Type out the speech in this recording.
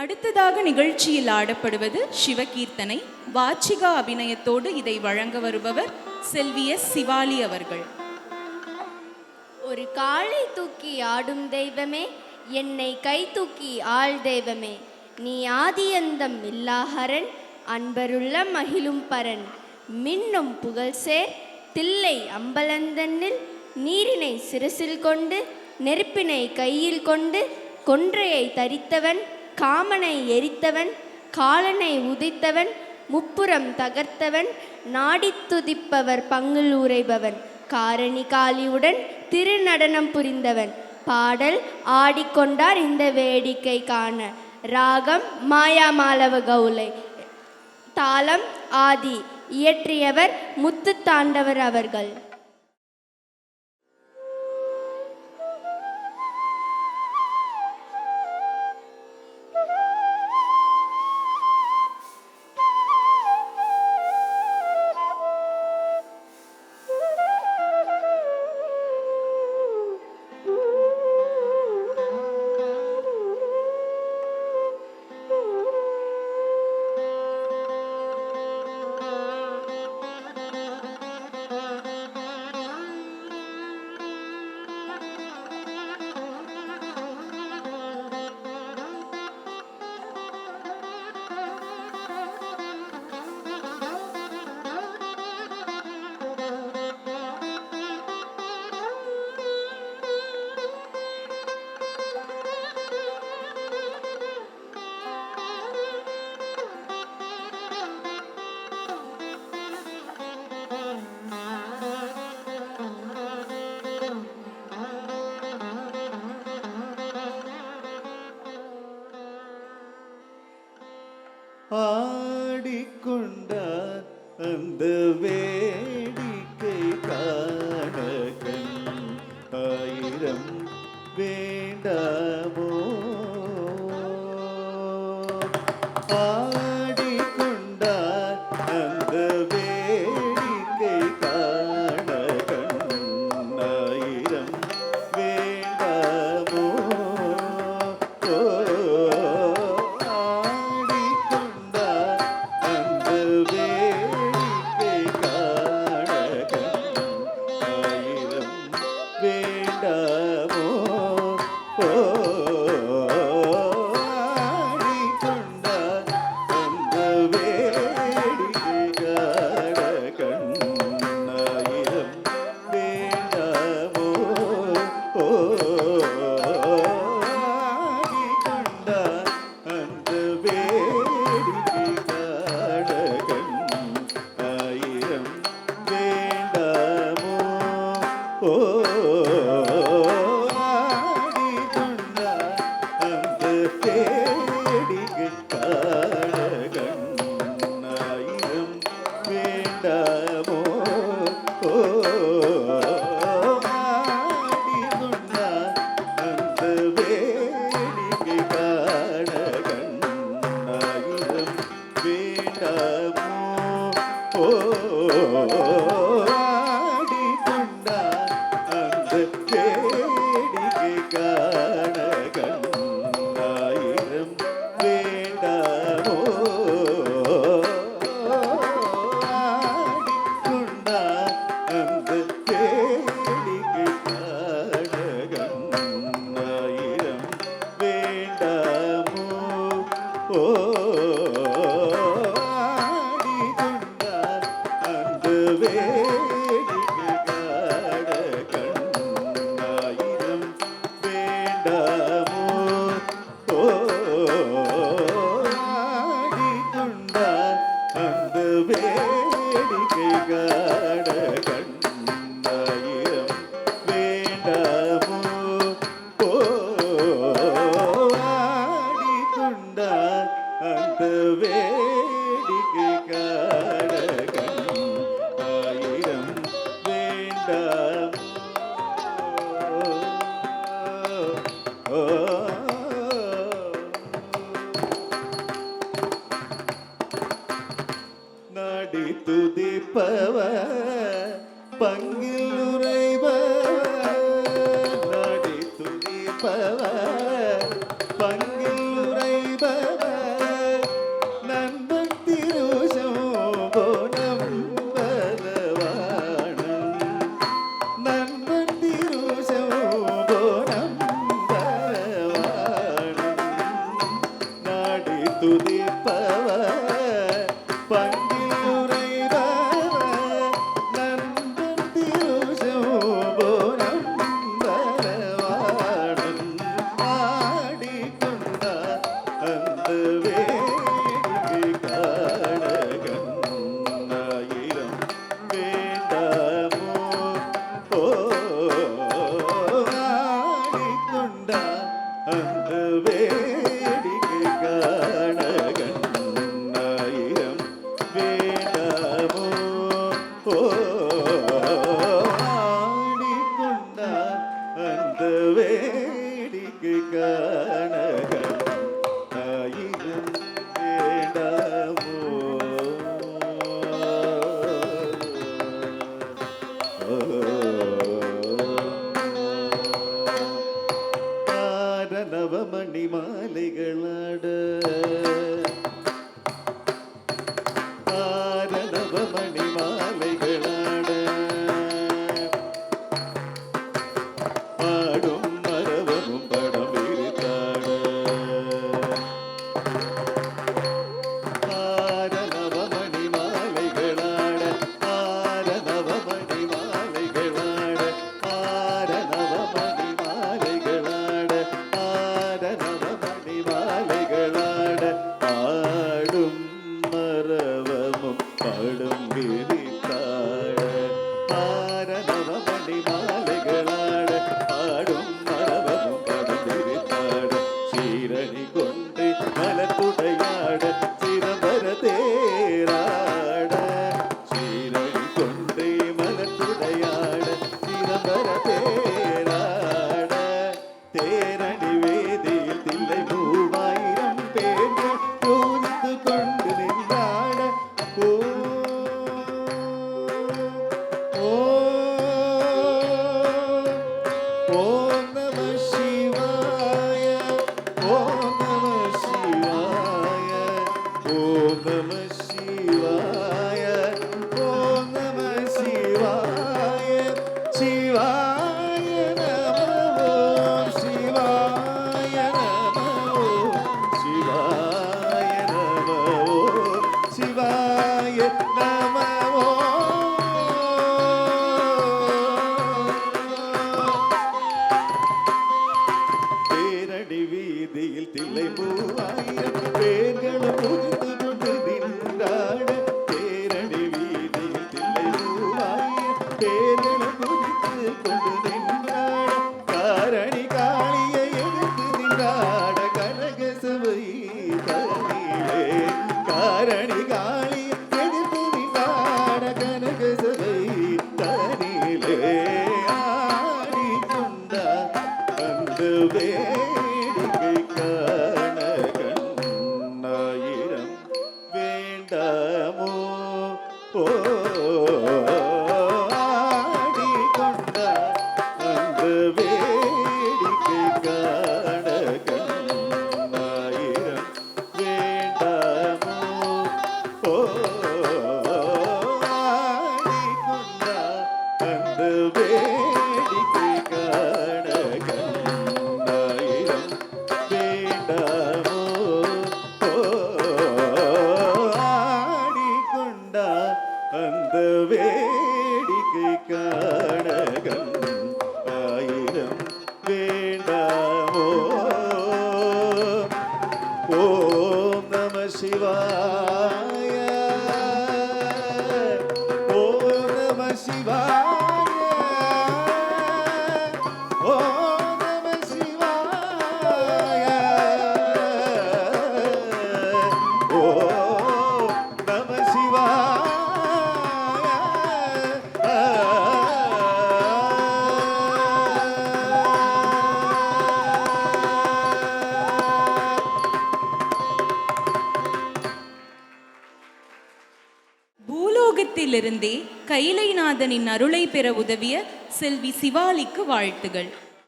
அடுத்ததாக நிகழ்ச்சியில் ஆடப்படுவது சிவகீர்த்தனை. வாச்சிகா அபிநயத்தோடு இதை வழங்க வருபவர் செல்வி எஸ். சிவாலி அவர்கள். ஒரு காலை தூக்கி ஆடும் தெய்வமே, என்னை கை தூக்கி ஆள் தெய்வமே, நீ ஆதியந்தம் இல்லாஹரன், அன்பருள்ள மகிழும் பரன், மின்னும் புகழ் சேர் தில்லை அம்பலந்தன்னில், நீரினை சிரசில் கொண்டு நெருப்பினை கையில் கொண்டு, கொன்றையை தரித்தவன், காமனை எரித்தவன், காலனை உதைத்தவன், முப்புறம் தகர்த்தவன், நாடித் துதிப்பவர் பங்கில் உரைபவன், காரணி காளியுடன் திருநடனம் புரிந்தவன், பாடல் ஆடிக்கொண்டார் இந்த வேடிக்கை காண. ராகம் மாயாமாலவ கௌலை, தாளம் ஆதி, இயற்றியவர் முத்து தாண்டவர் அவர்கள். ஆடிக்கொண்டார் அந்த வேடிக்கை காண கண் ஆயிரம் வேண்டாமோ. ஆடிக்கொண்டார் அந்த வேடிக்கை காண கண் ஆயிரம் வேண்டாமோ. பங்கில் உரைபவர் துதிப்பவர் பங்கில் உரைபவர் நண்பன் திருசோபோரம் வரவாடன் ஆடிக்கொண்டார் அந்த வேடிக்கை காணகன் ஆயிரம் வேண்டாமோ ஆடிக்கொண்டார் அந்த வேடிக்கை காணகன் ஆயிரம் வேண்டாமோ ஆடிக்கொண்டார் அந்த வேடிக்கை காணகன் ஆயிரம் வேண்டாமோ நவமணி மாலைகளாட நவமணி மாலைகளாட ஆடும் மரவமும் படம் விரித்தாட நவமணி மாலைகளாட நவமணி மாலைகளாட நவமணி மாலைகளாட நவமணி மாலைகளாட ஆடும் மரவமும் படும் விரித்தாட நவமணி மாலைகளாட ஆடும் மரவமும் படும் விரித்தாட சீரணி கொண்டு மலத்துடையாட சிதம்பர தேராட சீரணி கொண்டு மலத்துடையாட சிதம்பர தேராட தேரணி வேதியில் தில்லை 3000 பேர்கள் பூத்து கொண்டு நின்றாட ஓம் நம சிவாய ஓம் நம சிவாய ஓம் நம சிவாய ஓம் நம சிவாய சிவாய நமோ சிவாய நமோ சிவாய நமோ சிவாய நமோ தேரடி வீதியில் தில்லை 3000 பேர்களும் புகுந்து கொண்டு நின்றாட தேரடி வீதியில் தில்லை 3000 பேர்களும் புகுந்து கொண்டு நின்றாட காரணி காளியை எதிர்த்து நின்றாட கனக சபை தனிலே காரணி காளியை எதிர்த்து நின்றாட கனக சபை தனிலே ஆடிக்கொண்டார் அந்த வேடிக்கை காணகன் ஆயிரம் வேண்டாமோ ஆடிக்கொண்டார் அந்த வேடிக்கை காணகன் ஆயிரம் வேண்டாமோ ஆடிக்கொண்டார் அந்த வேடிக்கை காணகன் ஆயிரம் வேண்டாமோ ஆடிக்கொண்டார் அந்த வேடிக்கை காணகன் ஆயிரம் வேண்டாமோ ஓம் நம சிவாய ஓம் நம சிவாய ஓம் நம சிவாய ஓம் நம சிவாய பூலோகத்திலிருந்தே கைலைநாதனின் அருளை பெற உதவிய செல்வி சிவாலிக்கு வாழ்த்துகள்.